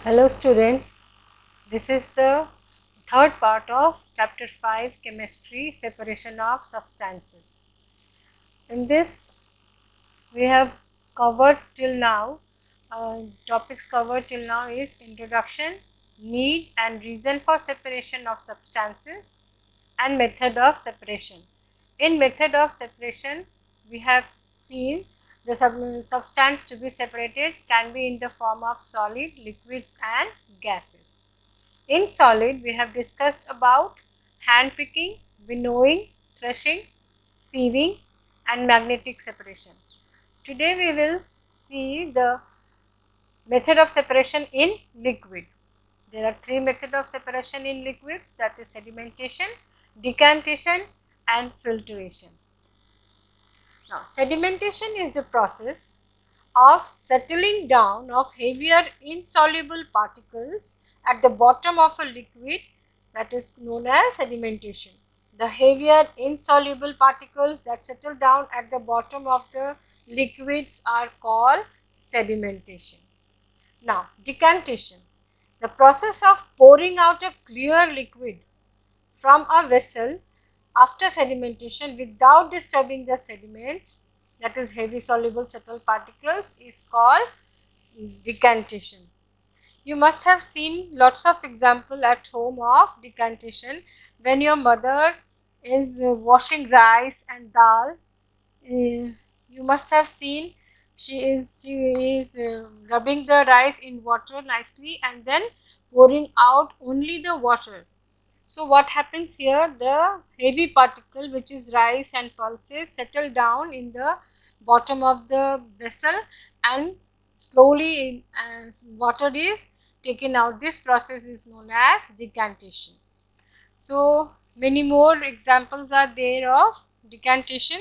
Hello students, this is the third part of chapter 5 chemistry, separation of substances. In this we have covered till now, topics covered till now is introduction, need and reason for separation of substances and method of separation. In method of separation we have seen the substance to be separated can be in the form of solid, liquids and gases. In solid, we have discussed about hand picking, winnowing, threshing, sieving and magnetic separation. Today we will see the method of separation in liquid. There are three methods of separation in liquids, that is sedimentation, decantation and filtration. Now, sedimentation is the process of settling down of heavier insoluble particles at the bottom of a liquid, that is known as sedimentation. The heavier insoluble particles that settle down at the bottom of the liquids are called sedimentation. Now, decantation, the process of pouring out a clear liquid from a vessel after sedimentation without disturbing the sediments, that is heavy soluble settled particles, is called decantation. You must have seen lots of examples at home of decantation. When your mother is washing rice and dal, you must have seen she is rubbing the rice in water nicely and then pouring out only the water. So what happens here, the heavy particle which is rice and pulses settle down in the bottom of the vessel and slowly water is taken out. This process is known as decantation. So many more examples are there of decantation.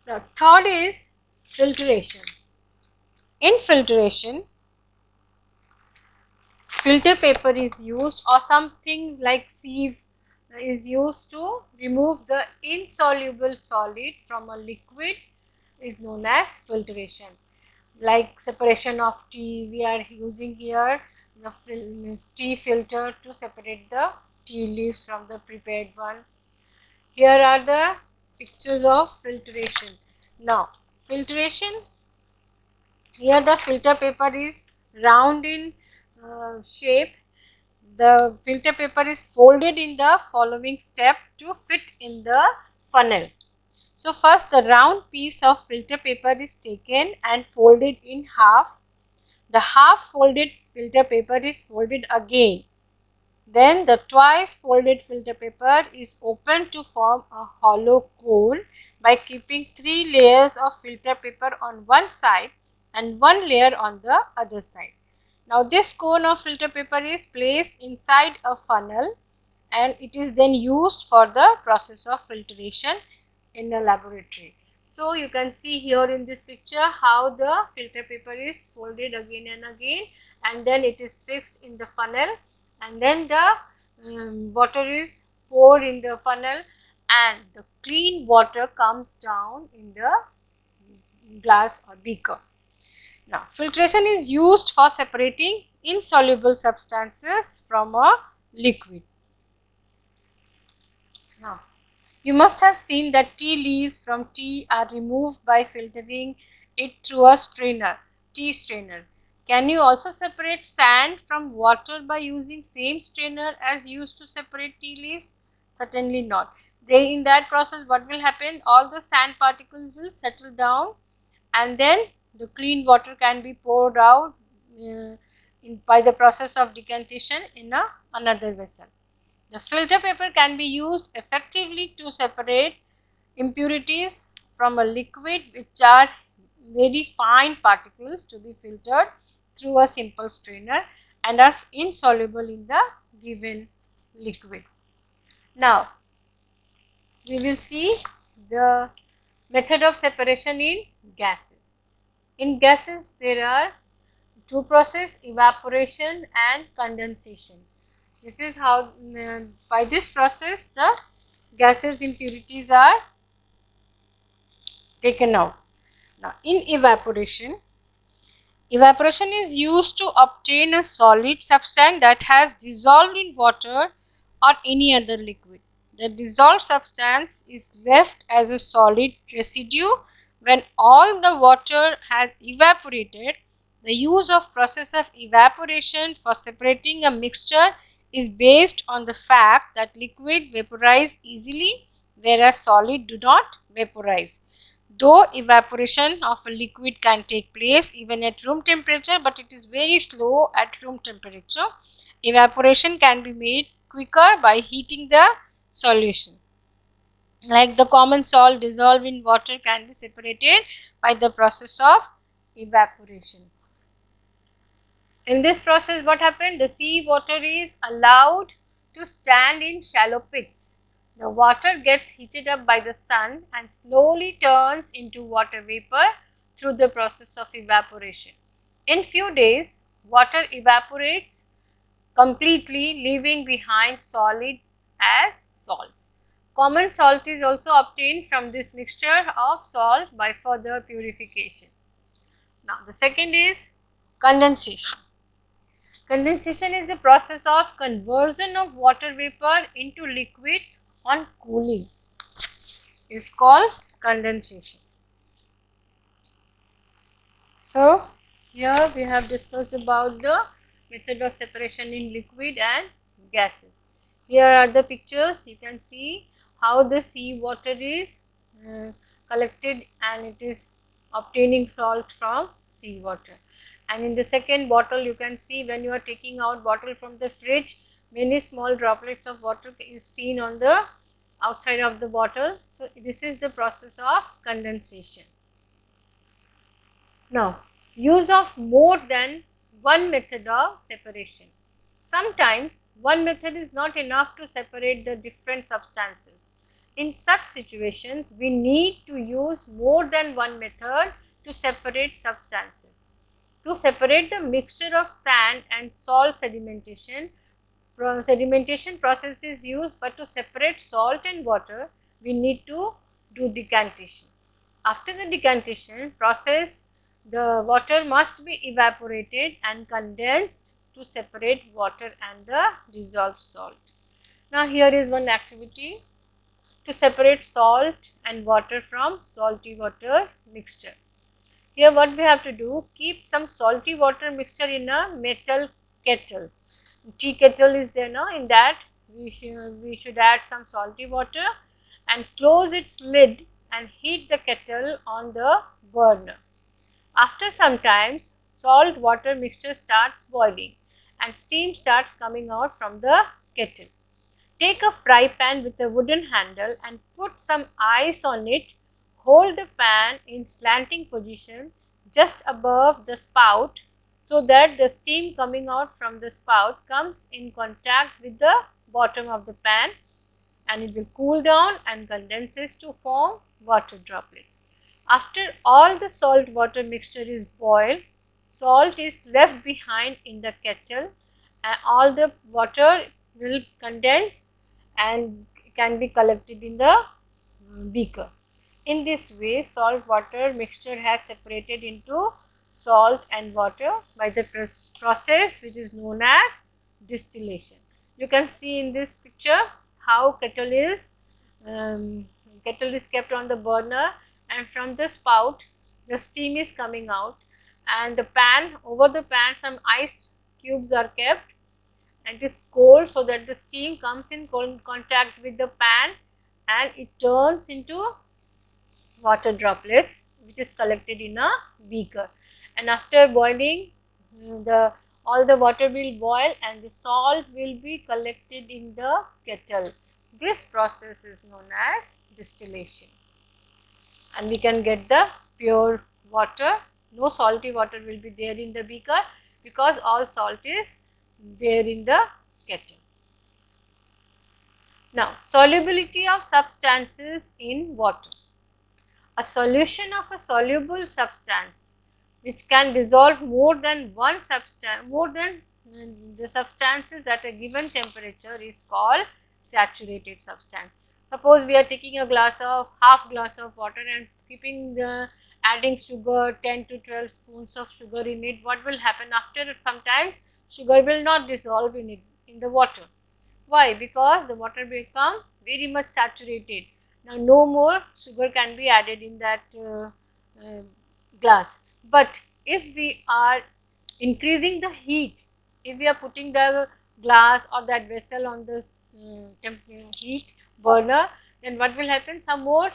The third is filtration. In filtration, filter paper is used or something like sieve is used to remove the insoluble solid from a liquid, is known as filtration. Like separation of tea, we are using here the tea filter to separate the tea leaves from the prepared one. Here are the pictures of filtration. Now, filtration, here the filter paper is round in shape. The filter paper is folded in the following step to fit in the funnel. So first the round piece of filter paper is taken and folded in half. The half folded filter paper is folded again. Then the twice folded filter paper is opened to form a hollow cone by keeping 3 layers of filter paper on one side and 1 layer on the other side. Now this cone of filter paper is placed inside a funnel and it is then used for the process of filtration in a laboratory. So you can see here in this picture how the filter paper is folded again and again, and then it is fixed in the funnel, and then the water is poured in the funnel and the clean water comes down in the glass or beaker. Now, filtration is used for separating insoluble substances from a liquid. Now, you must have seen that tea leaves from tea are removed by filtering it through a strainer, tea strainer. Can you also separate sand from water by using same strainer as used to separate tea leaves? Certainly not. In that process, what will happen? All the sand particles will settle down and then the clean water can be poured out by the process of decantation in another vessel. The filter paper can be used effectively to separate impurities from a liquid, which are very fine particles to be filtered through a simple strainer and are insoluble in the given liquid. Now, we will see the method of separation in gases. In gases, there are two processes, evaporation and condensation. This is how, by this process, the gases impurities are taken out. Now, in evaporation, Evaporation is used to obtain a solid substance that has dissolved in water or any other liquid. The dissolved substance is left as a solid residue when all the water has evaporated. The use of process of evaporation for separating a mixture is based on the fact that liquid vaporize easily whereas solid do not vaporize. Though evaporation of a liquid can take place even at room temperature, but it is very slow at room temperature. Evaporation can be made quicker by heating the solution. Like the common salt dissolved in water can be separated by the process of evaporation. In this process, what happened? The sea water is allowed to stand in shallow pits. The water gets heated up by the sun and slowly turns into water vapor through the process of evaporation. In few days, water evaporates completely, leaving behind solid as salts. Common salt is also obtained from this mixture of salt by further purification. Now, the second is condensation. Condensation is the process of conversion of water vapor into liquid on cooling. Is called condensation. So, here we have discussed about the method of separation in liquid and gases. Here are the pictures. You can see how the sea water is collected and it is obtaining salt from sea water. And in the second bottle, you can see when you are taking out bottle from the fridge, many small droplets of water is seen on the outside of the bottle. So, this is the process of condensation. Now, use of more than one method of separation. Sometimes one method is not enough to separate the different substances. In such situations, we need to use more than one method to separate substances. To separate the mixture of sand and salt sedimentation process is used, but to separate salt and water, we need to do decantation. After the decantation process, the water must be evaporated and condensed to separate water and the dissolved salt. Now, here is one activity to separate salt and water from salty water mixture. Here what we have to do, keep some salty water mixture in a metal kettle. Tea kettle is there now, in that we should add some salty water and close its lid and heat the kettle on the burner. After some time, salt water mixture starts boiling and steam starts coming out from the kettle. Take a fry pan with a wooden handle and put some ice on it. Hold the pan in slanting position just above the spout so that the steam coming out from the spout comes in contact with the bottom of the pan, and it will cool down and condenses to form water droplets. After all the salt water mixture is boiled, salt is left behind in the kettle and all the water will condense and can be collected in the beaker. In this way, salt water mixture has separated into salt and water by the process which is known as distillation. You can see in this picture how kettle is kept on the burner, and from the spout the steam is coming out, and the pan, over the pan some ice cubes are kept and it is cold so that the steam comes in contact with the pan and it turns into water droplets which is collected in a beaker. And after boiling, all the water will boil and the salt will be collected in the kettle. This process is known as distillation, and we can get the pure water. No salty water will be there in the beaker because all salt is there in the kettle. Now, solubility of substances in water. A solution of a soluble substance which can dissolve more than one substance, the substances at a given temperature is called saturated substance. Suppose we are taking a half glass of water and keeping adding sugar, 10 to 12 spoons of sugar in it, what will happen after sometimes sugar will not dissolve in it, in the water. Why? Because the water become very much saturated. Now no more sugar can be added in that glass. But if we are increasing the heat, if we are putting the glass or that vessel on this heat burner, then what will happen? Some more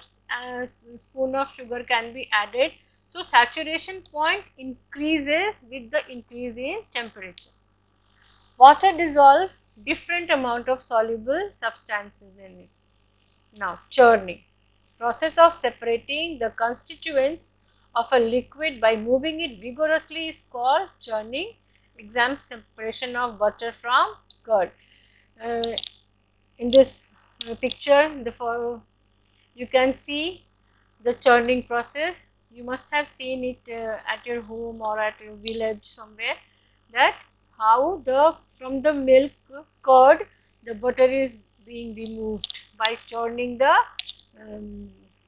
spoon of sugar can be added. So saturation point increases with the increase in temperature. Water dissolve different amount of soluble substances in it. Now churning, process of separating the constituents of a liquid by moving it vigorously is called churning. Example, separation of butter from curd. In this picture, you can see the churning process. You must have seen it at your home or at your village somewhere, that how from the milk curd the butter is being removed by churning the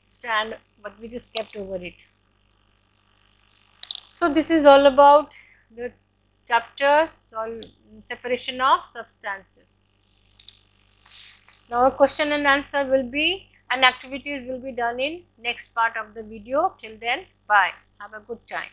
stand but which is kept over it. So this is all about the chapters or separation of substances. Now question and answer will be, and activities will be done in next part of the video. Till then, bye. Have a good time.